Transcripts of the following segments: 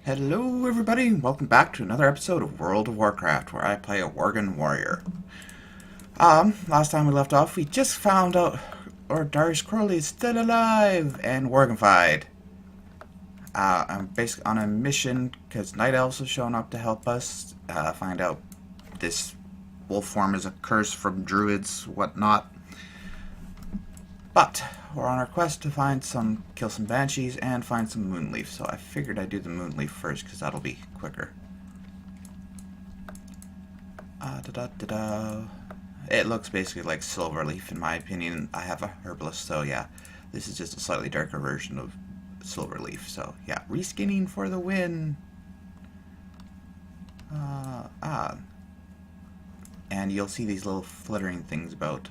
Hello everybody, and welcome back to another episode of World of Warcraft, where I play a Worgen Warrior. Last time we left off, we just found out Lord Darius Crowley is still alive and Worgenfied. I'm basically on a mission because Night Elves have shown up to help us find out this wolf form is a curse from druids, whatnot. But we're on our quest to kill some banshees and find some moonleaf, so I figured I'd do the moonleaf first because that'll be quicker. It looks basically like silverleaf in my opinion. I have a herbalist, so yeah, this is just a slightly darker version of silverleaf. So yeah, reskinning for the win. And you'll see these little flittering things about.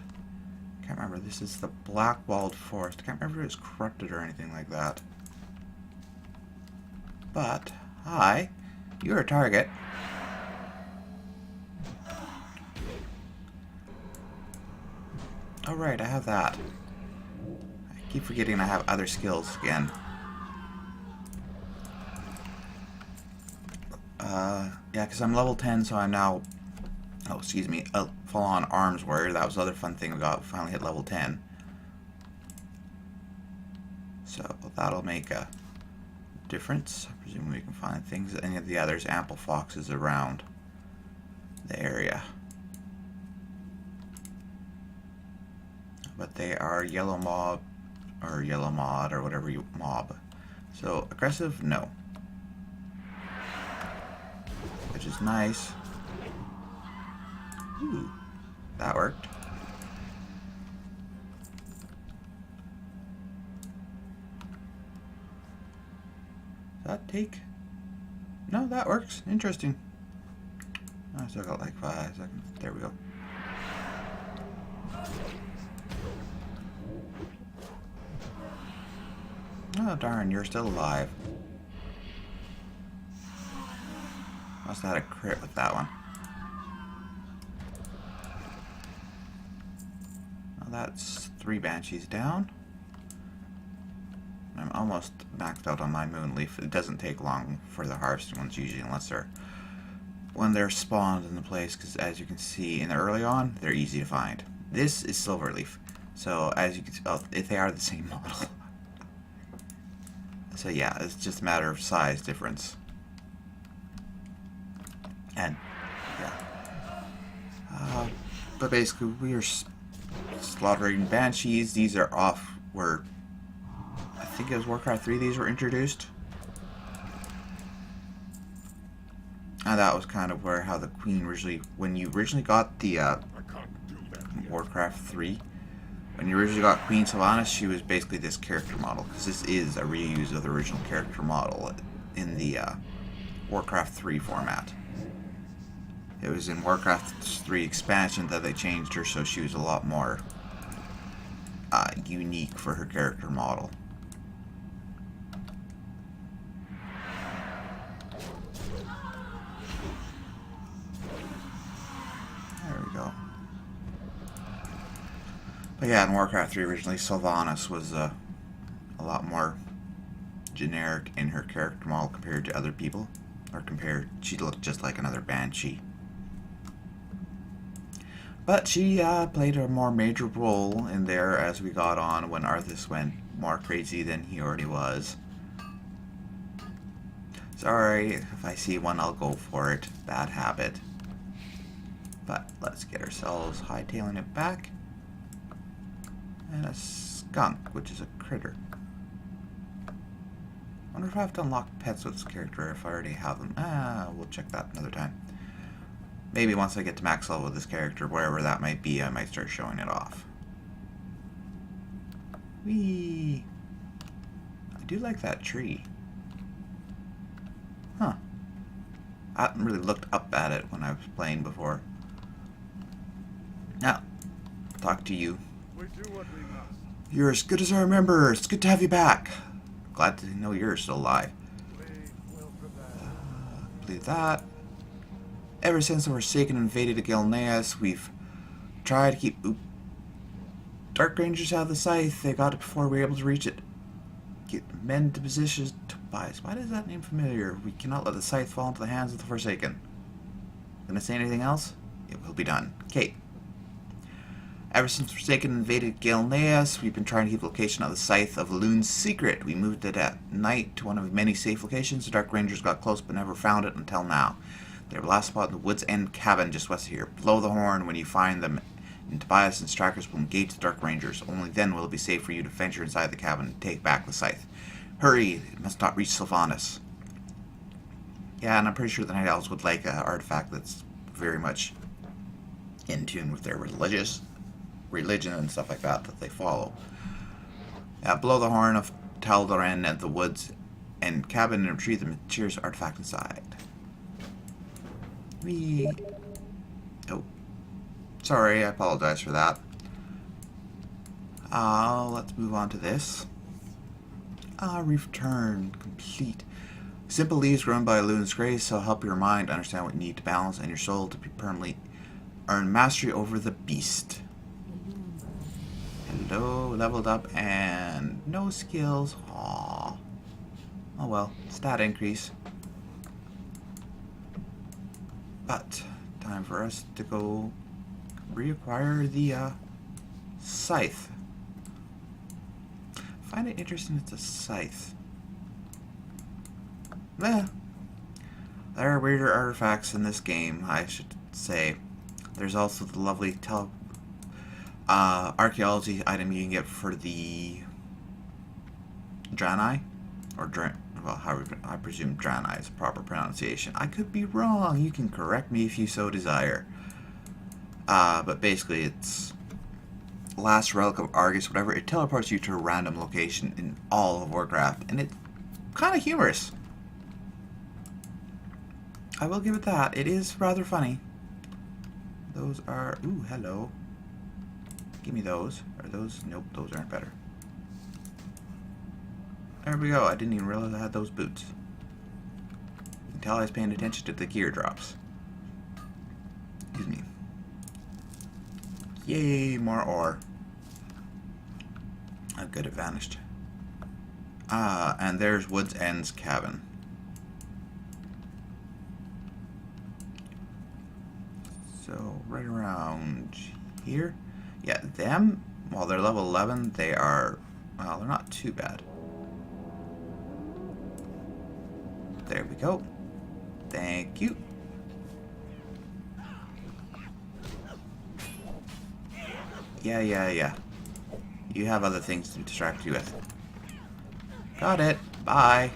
Can't remember. This is the Black Walled Forest. I can't remember if it was corrupted or anything like that. But hi, you're a target. Oh right, I have that. I keep forgetting I have other skills again. Yeah, because I'm level 10, so I'm now. Oh, excuse me, a full-on arms warrior. That was the other fun thing we got. We finally hit level 10. So that'll make a difference. Presumably we can find things. Any of the others, ample foxes around the area. But they are yellow mob, or yellow mod, or whatever you mob. So aggressive, no. Which is nice. Ooh, that worked. Does that take? No, that works. Interesting. I still got like 5 seconds. There we go. Oh darn, you're still alive. Must have had a crit with that one. That's 3 banshees down. I'm almost maxed out on my moonleaf. It doesn't take long for the harvesting ones usually, unless when they're spawned in the place, because as you can see in the early on, they're easy to find. This is silverleaf, so as you can see, if they are the same model. So yeah, it's just a matter of size difference. And yeah, but basically we are slaughtering banshees. These are off where I think it was Warcraft 3 these were introduced. And that was kind of how the queen originally, when you originally got the Warcraft 3, when you originally got Queen Sylvanas, she was basically this character model, because this is a reuse of the original character model in the Warcraft 3 format. It was in Warcraft 3 expansion that they changed her, so she was a lot more unique for her character model. There we go. But yeah, in Warcraft 3 originally, Sylvanas was a lot more generic in her character model compared to other people. She looked just like another banshee. But she played a more major role in there as we got on when Arthas went more crazy than he already was. Sorry, if I see one I'll go for it. Bad habit. But let's get ourselves hightailing it back. And a skunk, which is a critter. I wonder if I have to unlock pets with this character, if I already have them. We'll check that another time. Maybe once I get to max level with this character, wherever that might be, I might start showing it off. Whee! I do like that tree. Huh. I hadn't really looked up at it when I was playing before. Now, talk to you. We do what we must. You're as good as I remember. It's good to have you back. Glad to know you're still alive. We will prevail. Believe that. Ever since the Forsaken invaded Gilneas, we've tried to keep Dark Rangers out of the scythe. They got it before we were able to reach it. Get men to positions to Bias. Why does that name familiar? We cannot let the scythe fall into the hands of the Forsaken. Gonna say anything else? It will be done. Kate. Ever since Forsaken invaded Gilneas, we've been trying to keep the location of the Scythe of Loon's secret. We moved it at night to one of many safe locations. The Dark Rangers got close but never found it until now. They were last spotted in the Woods End cabin just west of here. Blow the horn when you find them, and Tobias and his trackers will engage the Dark Rangers. Only then will it be safe for you to venture inside the cabin and take back the Scythe. Hurry! It must not reach Sylvanas. Yeah, and I'm pretty sure the Night Elves would like an artifact that's very much in tune with their religion and stuff like that they follow. Blow the horn of Tal'Daren at the Woods and cabin and retrieve the mysterious artifact inside. Oh. Sorry, I apologize for that. Let's move on to this. Return complete. Simple leaves grown by Loon's grace, so help your mind understand what you need to balance and your soul to be permanently earn mastery over the beast. Hello, leveled up and no skills. Aww. Oh well, stat increase. But time for us to go reacquire the scythe. I find it interesting it's a scythe. There are weirder artifacts in this game, I should say. There's also the lovely archaeology item you can get for the Draenei, or well, however, I presume Draenei is a proper pronunciation. I could be wrong. You can correct me if you so desire. But basically, it's last relic of Argus, whatever. It teleports you to a random location in all of Warcraft, and it's kind of humorous. I will give it that. It is rather funny. Those are... Ooh, hello. Give me those. Are those... Nope, those aren't better. There we go. I didn't even realize I had those boots. You can tell I was paying attention to the gear drops. Excuse me. Yay, more ore. Oh, good, it vanished. And there's Woods End's cabin. So, right around here. Yeah, them, while they're level 11, they are, well, they're not too bad. There we go. Thank you. Yeah. You have other things to distract you with. Got it. Bye.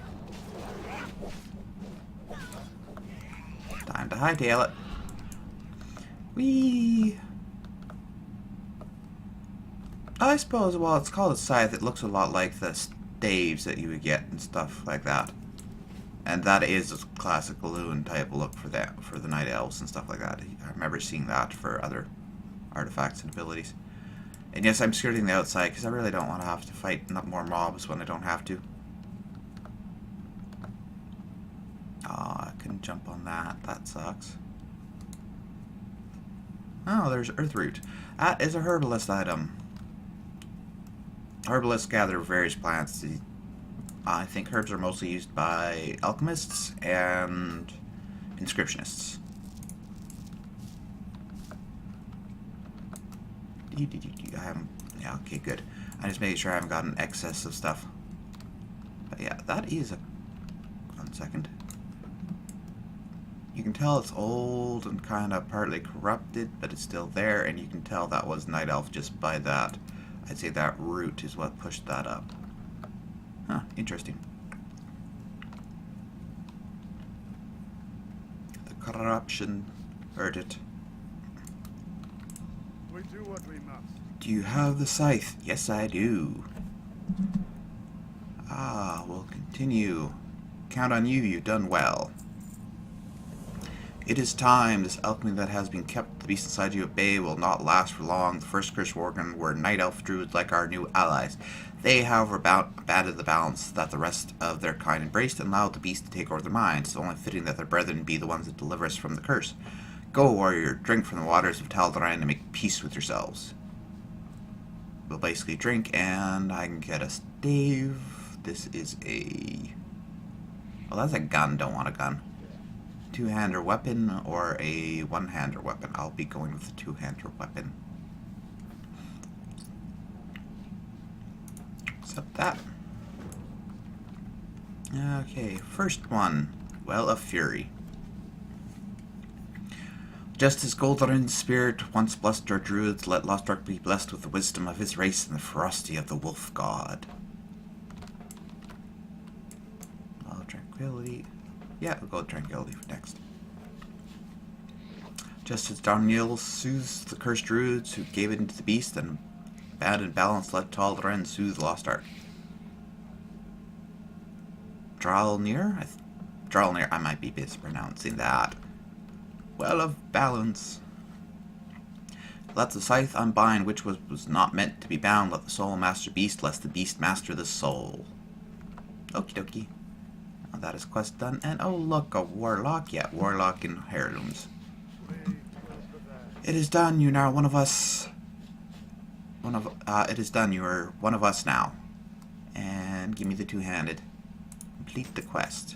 Time to hightail it. Whee! I suppose, well, it's called a scythe. It looks a lot like the staves that you would get and stuff like that. And that is a classic Loon type look for that, for the Night Elves and stuff like that. I remember seeing that for other artifacts and abilities. And yes, I'm skirting the outside because I really don't want to have to fight more mobs when I don't have to. I couldn't jump on that. That sucks. Oh, there's Earthroot. That is a herbalist item. Herbalists gather various plants. I think herbs are mostly used by alchemists and inscriptionists. I haven't... Yeah, okay, good. I just making sure I haven't got an excess of stuff. But yeah, that is a... 1 second. You can tell it's old and kind of partly corrupted, but it's still there, and you can tell that was Night Elf just by that. I'd say that root is what pushed that up. Huh, interesting. The corruption hurt it. We do what we must. Do you have the scythe? Yes, I do. We'll continue. Count on you, you've done well. It is time. This alchemy that has been kept the beast inside you at bay will not last for long. The first cursed Worgen were night elf druids like our new allies. They, however, abandoned the balance that the rest of their kind embraced and allowed the beast to take over their minds. It's only fitting that their brethren be the ones that deliver us from the curse. Go, warrior, drink from the waters of Tal'Daren and make peace with yourselves. We'll basically drink, and I can get a stave. This is a Well, that's a gun. Don't want a gun. Two-hander weapon or a one-hander weapon. I'll be going with the two-hander weapon. Except that. Okay, first one. Well of Fury. Just as Goldarin's spirit once blessed our druids, let Lost Ark be blessed with the wisdom of his race and the ferocity of the wolf god. Oh, tranquility. Yeah, we'll go with tranquility for next. Just as Daniel soothes the cursed druids who gave it into the beast, and abandoned balance let Tal'Daren soothe Lost Ark. Dralnir? Dralnir, I might be mispronouncing that. Well of balance. Let the scythe unbind which was not meant to be bound. Let the soul master beast, lest the beast master the soul. Okie dokie. Now that is quest done. And oh look, a warlock. Yeah, warlock in heirlooms. It is done. You now one of us. It is done. You are one of us now. And give me the two-handed. Complete the quest.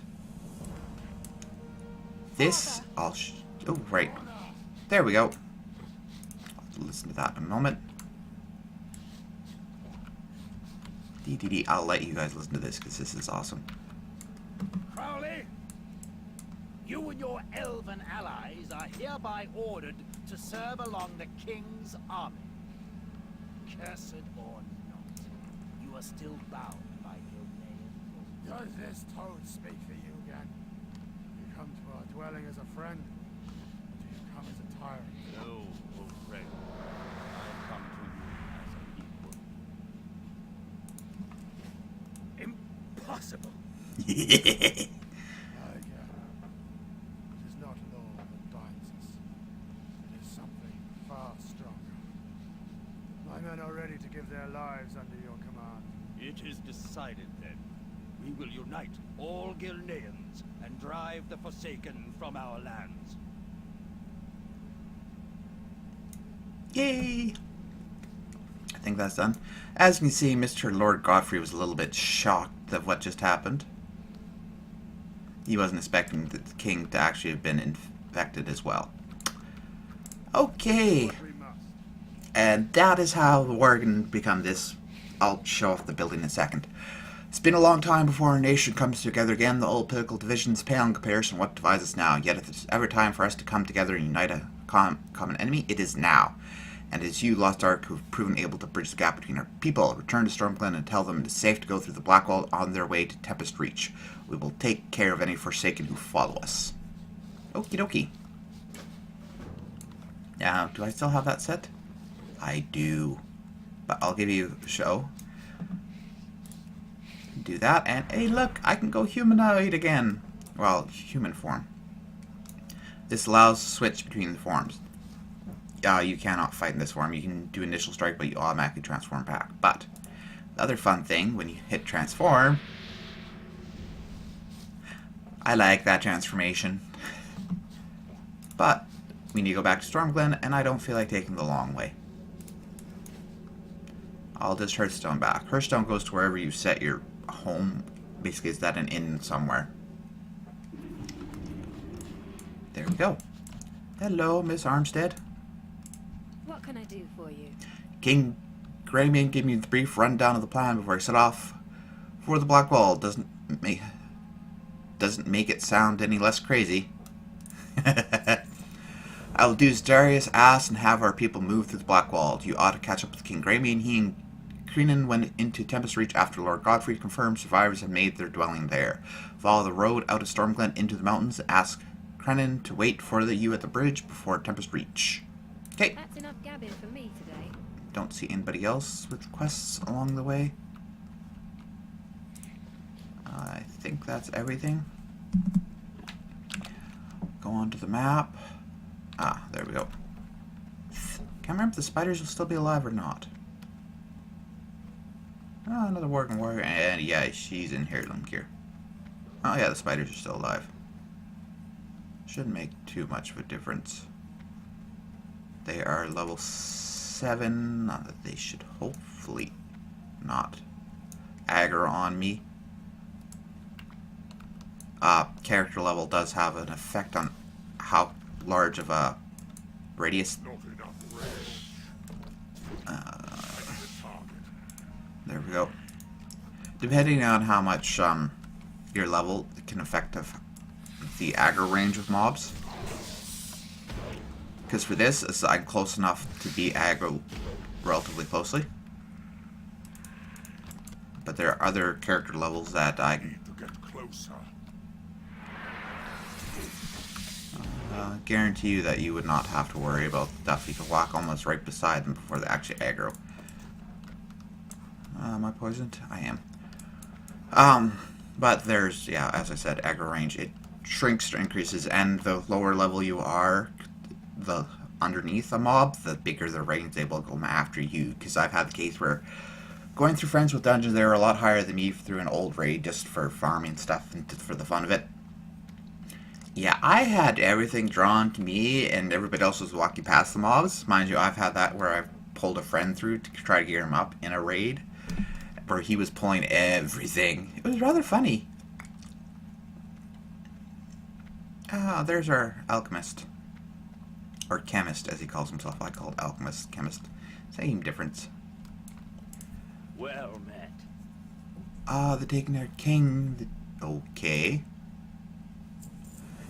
This I'll. Oh, right. There we go. I'll listen to that in a moment. I'll let you guys listen to this because this is awesome. Crowley, you and your elven allies are hereby ordered to serve along the King's army. Cursed or not, you are still bound by your name. Does this toad speak for you again? You come to our dwelling as a friend, or do you come as a tyrant? No, old friend. I come to you as an equal. Impossible. I get it. It is not law that binds us. It is something far stronger. My men are ready to give their lives under your command. It is decided then. We will unite all Gilneans and drive the Forsaken from our lands. Yay! I think that's done. As you can see, Mr. Lord Godfrey was a little bit shocked of what just happened. He wasn't expecting the king to actually have been infected as well. Okay. What we must. And that is how the Worgen become this. I'll show off the building in a second. It's been a long time before our nation comes together again. The old political divisions pale in comparison to what divides us now. Yet if there's ever time for us to come together and unite a common enemy, it is now. And it is you, Lost Ark, who have proven able to bridge the gap between our people. Return to Stormglen and tell them it is safe to go through the Blackwall on their way to Tempest Reach. We will take care of any Forsaken who follow us. Okie dokie. Now, do I still have that set? I do. But I'll give you a show. Do that, and hey look, I can go humanoid again. Well, human form. This allows to switch between the forms. You cannot fight in this form. You can do initial strike, but you automatically transform back. But the other fun thing, when you hit transform, I like that transformation. But we need to go back to Stormglen, and I don't feel like taking the long way. I'll just Hearthstone back. Hearthstone goes to wherever you set your home. Basically, is that an inn somewhere? There we go. Hello, Miss Armstead. What can I do for you? King Grayman gave me the brief rundown of the plan before I set off for the Blackwall. Doesn't make it sound any less crazy. I will do as Darius asked and have our people move through the Blackwall. You ought to catch up with King Grayman. He and Crenan went into Tempest Reach after Lord Godfrey confirmed survivors have made their dwelling there. Follow the road out of Stormglen into the mountains. Ask Crenan to wait for you at the bridge before Tempest Reach. Okay. That's enough gabbing for me today. Don't see anybody else with quests along the way. I think that's everything. Go on to the map. Ah, there we go. Can't remember if the spiders will still be alive or not. Oh, another Worgen Warrior. And yeah, she's in heirloom gear. Oh yeah, the spiders are still alive. Shouldn't make too much of a difference. They are level 7. Not that they should hopefully not aggro on me. character level does have an effect on how large of a radius. There we go. Depending on how much your level, it can affect the aggro range of mobs. Because for this, I'm close enough to be aggro relatively closely. But there are other character levels that I can guarantee you that you would not have to worry about stuff. You can walk almost right beside them before they actually aggro. Am I poisoned? I am. But there's, yeah, as I said, aggro range. It shrinks or increases, and the lower level you are, the underneath a mob, the bigger the range they will go after you. Because I've had the case where going through friends with dungeons, they were a lot higher than me through an old raid just for farming stuff and for the fun of it. Yeah, I had everything drawn to me, and everybody else was walking past the mobs. Mind you, I've had that where I've pulled a friend through to try to gear him up in a raid, where he was pulling everything. It was rather funny. Ah, there's our alchemist. Or chemist, as he calls himself. I call it alchemist, chemist. Same difference. Well met. Ah, the taking their king. Okay.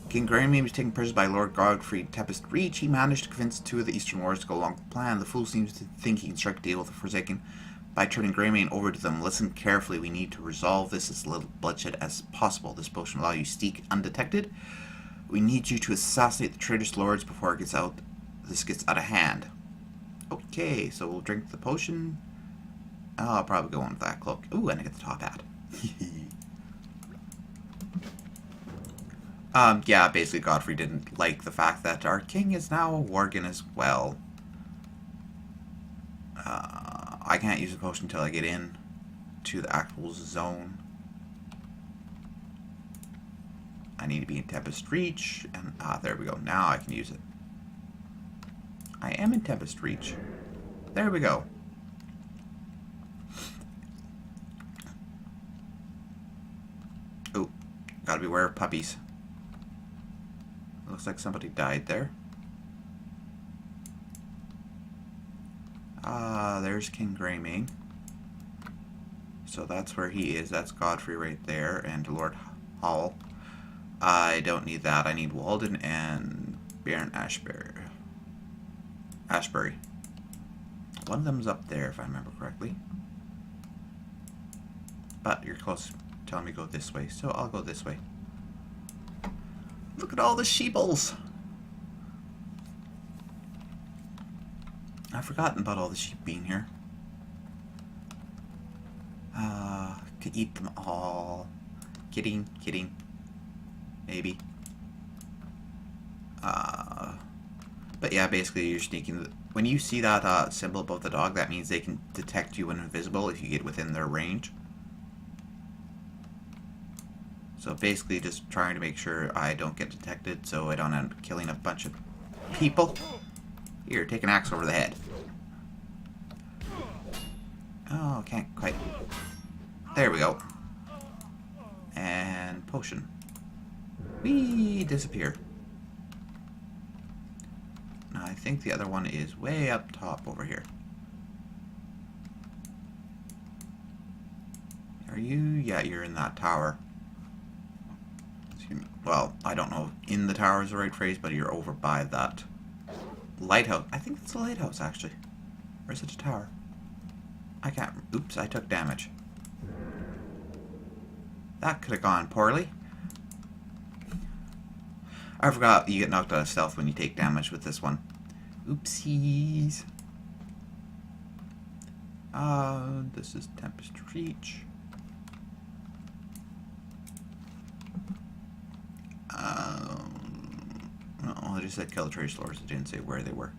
King Graeme was taken prisoner by Lord Godfrey Tempest Reach. He managed to convince two of the Eastern Lords to go along with the plan. The fool seems to think he can strike a deal with the Forsaken by turning Graeme over to them. Listen carefully. We need to resolve this as little bloodshed as possible. This potion will allow you to sneak undetected. We need you to assassinate the traitorous lords before it gets out. This gets out of hand. Okay, so we'll drink the potion. I'll probably go on with that cloak. Ooh, and I get the top hat. Yeah, basically Godfrey didn't like the fact that our king is now a Worgen as well. I can't use the potion until I get in to the actual zone. I need to be in Tempest Reach, and there we go. Now I can use it. I am in Tempest Reach. There we go. Oh, gotta beware of puppies. Looks like somebody died there. There's King Graeme. So that's where he is. That's Godfrey right there, and Lord Hall. I don't need that. I need Walden and Baron Ashbury. One of them's up there, if I remember correctly. But you're close, telling me to go this way, so I'll go this way. Look at all the sheeples! I've forgotten about all the sheep being here. Could eat them all. Kidding. Maybe. But yeah, basically you're sneaking. When you see that symbol above the dog, that means they can detect you when invisible if you get within their range. So basically just trying to make sure I don't get detected so I don't end up killing a bunch of people. Here, take an axe over the head. Oh, can't quite. There we go. And potion. Whee! Disappear. Now I think the other one is way up top over here. Are you? Yeah, you're in that tower. Well, I don't know if in the tower is the right phrase, but you're over by that lighthouse. I think it's a lighthouse, actually. Or is it a tower? I can't. Oops, I took damage. That could have gone poorly. I forgot you get knocked out of stealth when you take damage with this one. Oopsies. This is Tempest Reach. No, I just said kill the traitorous lords. I didn't say where they were.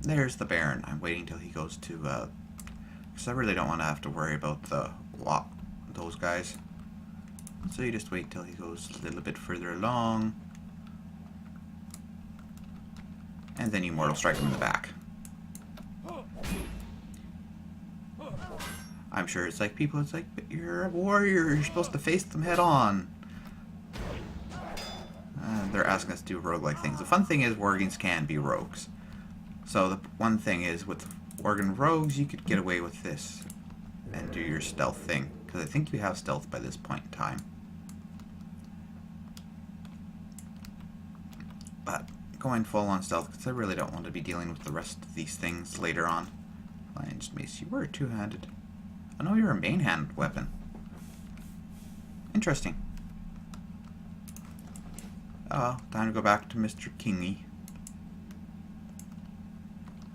There's the Baron. I'm waiting till he goes to, because I really don't want to have to worry about those guys. So you just wait till he goes a little bit further along. And then you Mortal Strike him in the back. I'm sure it's like people, it's like, but you're a warrior, you're supposed to face them head on. They're asking us to do roguelike things. The fun thing is Worgens can be rogues. So the one thing is with Worgen rogues, you could get away with this and do your stealth thing. Because I think you have stealth by this point in time. But going full on stealth, because I really don't want to be dealing with the rest of these things later on. Lion's Mace, you were two-handed. I know you're a main-handed weapon. Interesting. Oh, time to go back to Mr. Kingy.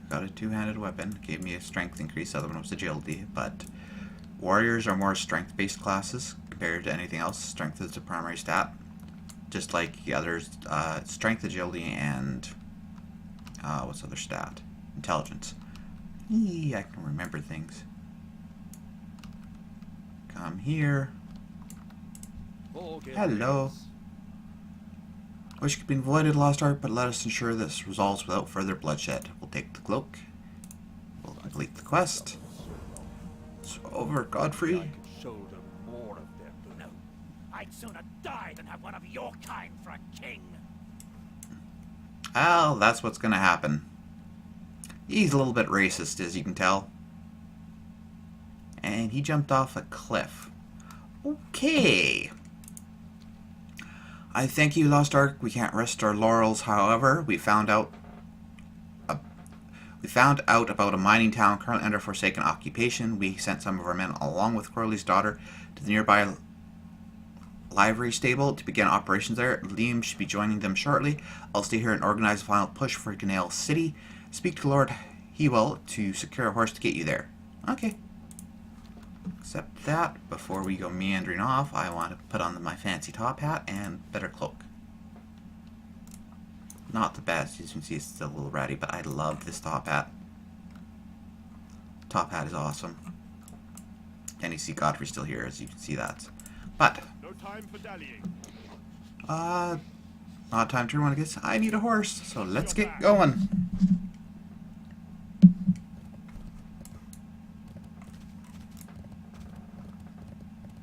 Got a two-handed weapon. Gave me a strength increase, the other one was agility, but warriors are more strength-based classes compared to anything else. Strength is the primary stat. Just like the others, strength, agility, and what's the other stat? Intelligence. Eee, I can remember things. Come here. Hello. Wish could be avoided, Lost Art, but let us ensure this resolves without further bloodshed. We'll take the cloak. We'll complete the quest. It's over, Godfrey. No, I'd sooner die than have one of your kind for a king. Well, that's what's gonna happen. He's a little bit racist, as you can tell. And he jumped off a cliff. Okay. I thank you, Lost Ark. We can't rest our laurels, however. We found out about a mining town currently under Forsaken occupation. We sent some of our men along with Crowley's daughter to the nearby livery stable to begin operations there. Liam should be joining them shortly. I'll stay here and organize a final push for Canal City. Speak to Lord Hewell to secure a horse to get you there. Okay. Except that, before we go meandering off, I want to put on my fancy top hat and better cloak. Not the best, as you can see it's still a little ratty, but I love this top hat. Top hat is awesome. And you see Godfrey still here, as you can see that. But, No time for dallying. not time to run, I guess. I need a horse, so let's get going.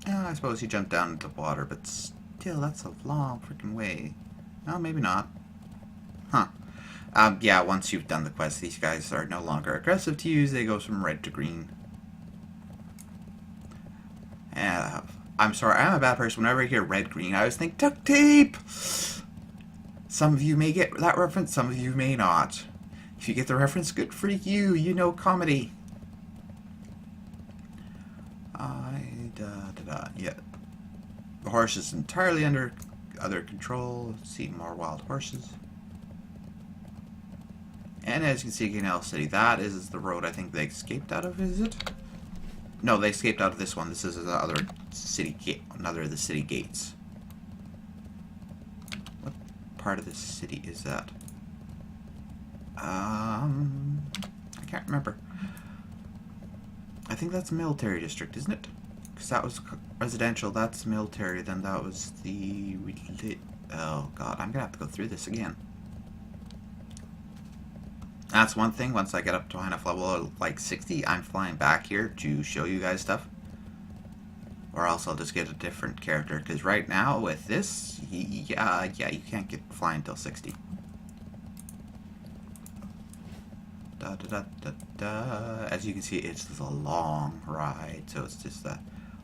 I suppose he jumped down into the water, but still, that's a long freaking way. No, maybe not. Huh. Yeah, once you've done the quest, these guys are no longer aggressive to use. They go from red to green. I'm sorry, I'm a bad person. Whenever I hear red, green, I always think duct tape! Some of you may get that reference, some of you may not. If you get the reference, good for you. You know comedy. Yeah. The horse is entirely under control. See more wild horses. And as you can see, Canal City, that is the road I think they escaped out of, is it? No, they escaped out of this one. This is the other city gate, another of the city gates. What part of the city is that? I can't remember. I think that's the military district, isn't it? Because that was residential, that's military, then that was the... Oh god, I'm gonna have to go through this again. That's one thing, once I get up to high enough level of like 60, I'm flying back here to show you guys stuff. Or else I'll just get a different character, because right now with this, yeah, you can't get flying until 60. As you can see, it's a long ride, so it's just a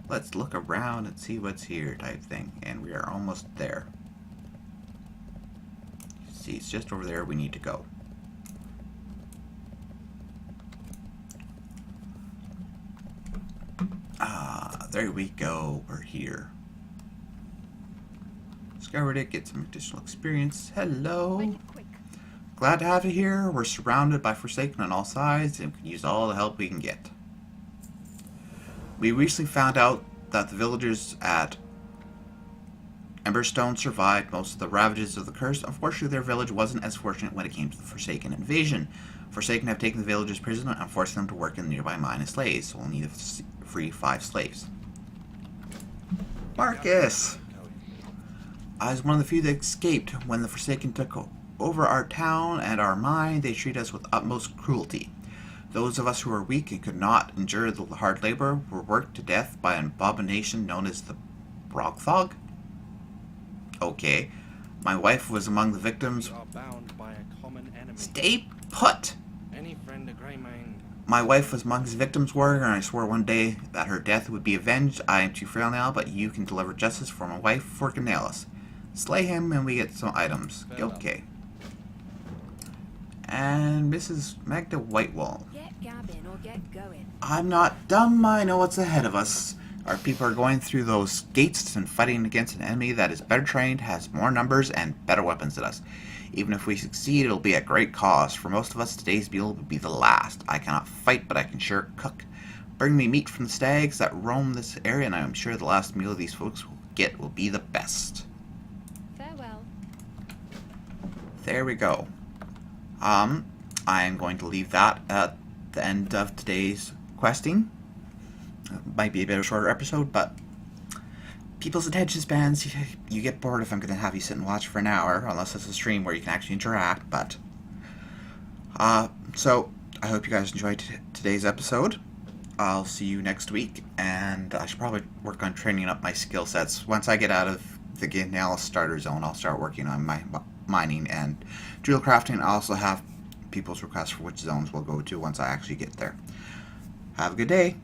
let's look around and see what's here type thing, and we are almost there. See, it's just over there we need to go. There we go, we're here. Discovered it, get some additional experience. Hello. Glad to have you here. We're surrounded by Forsaken on all sides and we can use all the help we can get. We recently found out that the villagers at Emberstone survived most of the ravages of the curse. Unfortunately, their village wasn't as fortunate when it came to the Forsaken invasion. Forsaken have taken the villagers prisoner and forced them to work in the nearby mine as slaves, so we'll need to free 5 slaves. Marcus! I was one of the few that escaped when the Forsaken took over our town and our mine. They treat us with utmost cruelty. Those of us who are weak and could not endure the hard labor were worked to death by an abomination known as the Brogthog? Okay. My wife was among the victims. We are bound by a common enemy. Stay put! Any friend of Greymane. My wife was among his victims, Warrior, and I swore one day that her death would be avenged. I am too frail now, but you can deliver justice for my wife, Worgen. Slay him and we get some items. Okay. And Mrs. Magda Whitewall. Get gabbing or get going. I'm not dumb, I know what's ahead of us. Our people are going through those gates and fighting against an enemy that is better trained, has more numbers, and better weapons than us. Even if we succeed, it'll be at great cost. For most of us, today's meal will be the last. I cannot fight, but I can sure cook. Bring me meat from the stags that roam this area, and I am sure the last meal these folks will get will be the best. Farewell. There we go. I am going to leave that at the end of today's questing. Might be a bit of a shorter episode, but people's attention spans, you get bored if I'm going to have you sit and watch for an hour, unless it's a stream where you can actually interact, but so I hope you guys enjoyed today's episode. I'll see you next week, and I should probably work on training up my skill sets. Once I get out of the Ganalis starter zone, I'll start working on my mining and drill crafting. I also have people's requests for which zones we'll go to once I actually get there. Have a good day.